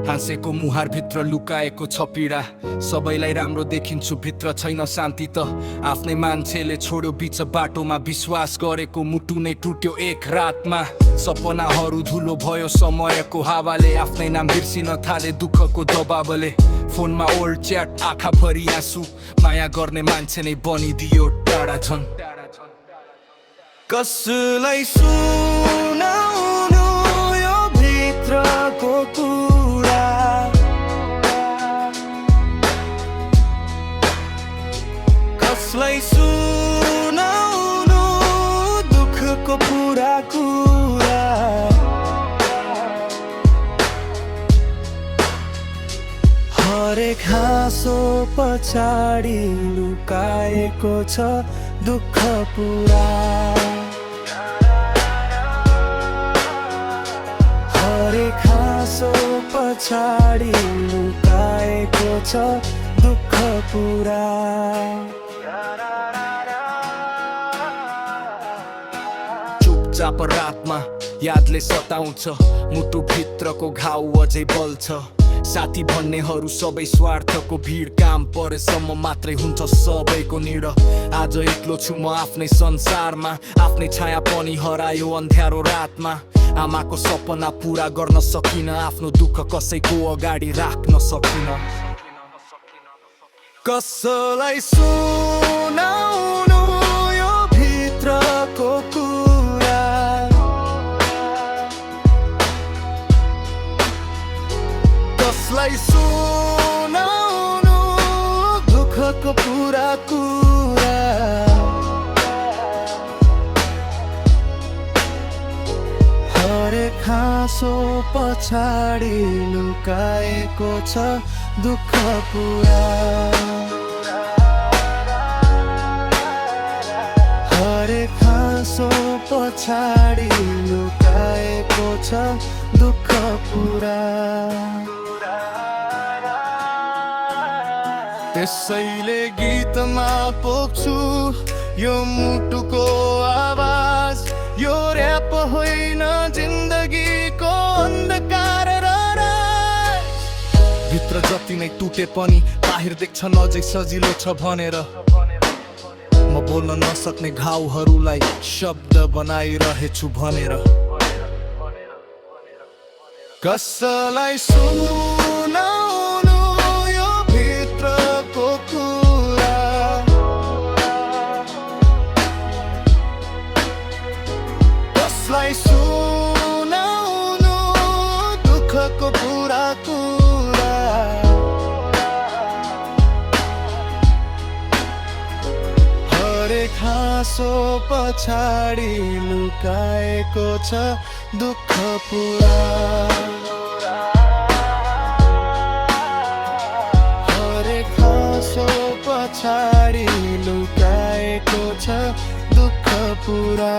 हाँसेको मुहार भित्र लुकाएको छ पीडा सबैलाई राम्रो देखिन्छु भित्र छैन शान्ति त आफ्नै मान्छेले छोड्यो बीच बाटोमा विश्वास गरेको मुटु नै टुट्यो एक रातमा सपनाहरू धुलो भयो समयको हावाले आफ्नै नाम बिर्सिन थाले दुःखको दबावले फोनमा ओल्ड च्याट आँखा भरि आँसु माया गर्ने मान्छे नै बनिदियो टाढा झन् कसलाई सुनाउनु यो भित्रको कुरा कसलाई सुनाउनु दुःखको पुरा कुरा हरेक हाँसो पछाडि लुकाएको छ दुःख पुरा हरेक हाँसो पछाडि लुकाएको छ दुःख पुरा चुपचाप रातमा यादले सताउँछ मुटु भित्रको घाउ अझै बल्छ साथी भन्नेहरू सबै स्वार्थको भिड काम परेसम्म मात्रै हुन्छ सबैको निड आज एक्लो छु म आफ्नै संसारमा आफ्नै छाया पनि हरायो अन्ध्यारो रातमा आमाको सपना पुरा गर्न सकिन आफ्नो दुःख कसैको अगाडि राख्न सकिन कसलाई सुनाउनु यो भित्रको कुरा कसलाई सुनाउनु दुःखको पुरा कुरा हरेक हाँसो पछाडि लुकाएको छ दुःख पुरा हरेक हाँसो पछाडि लुकाएको छ दुःख पुरा त्यसैले गीतमा पोख्छु यो मुटुको आवाज यो र्याप होइन जिन्दगीको अन्धकार र भित्र जति नै टुटे पनि बाहिर देख्छ अझै सजिलो छ भनेर म बोल्न नसक्ने घाउहरूलाई शब्द बनाइरहेछु भनेर कसलाई सुनाउनु यो भित्रको कुरा कसलाई सुनाउनु दुःखको पुरा कुरा हरेक हाँसो पछाडि लुकाएको छ दुःख पुरा हरेक हाँसो पछाडि लुकाएको छ दुःख पुरा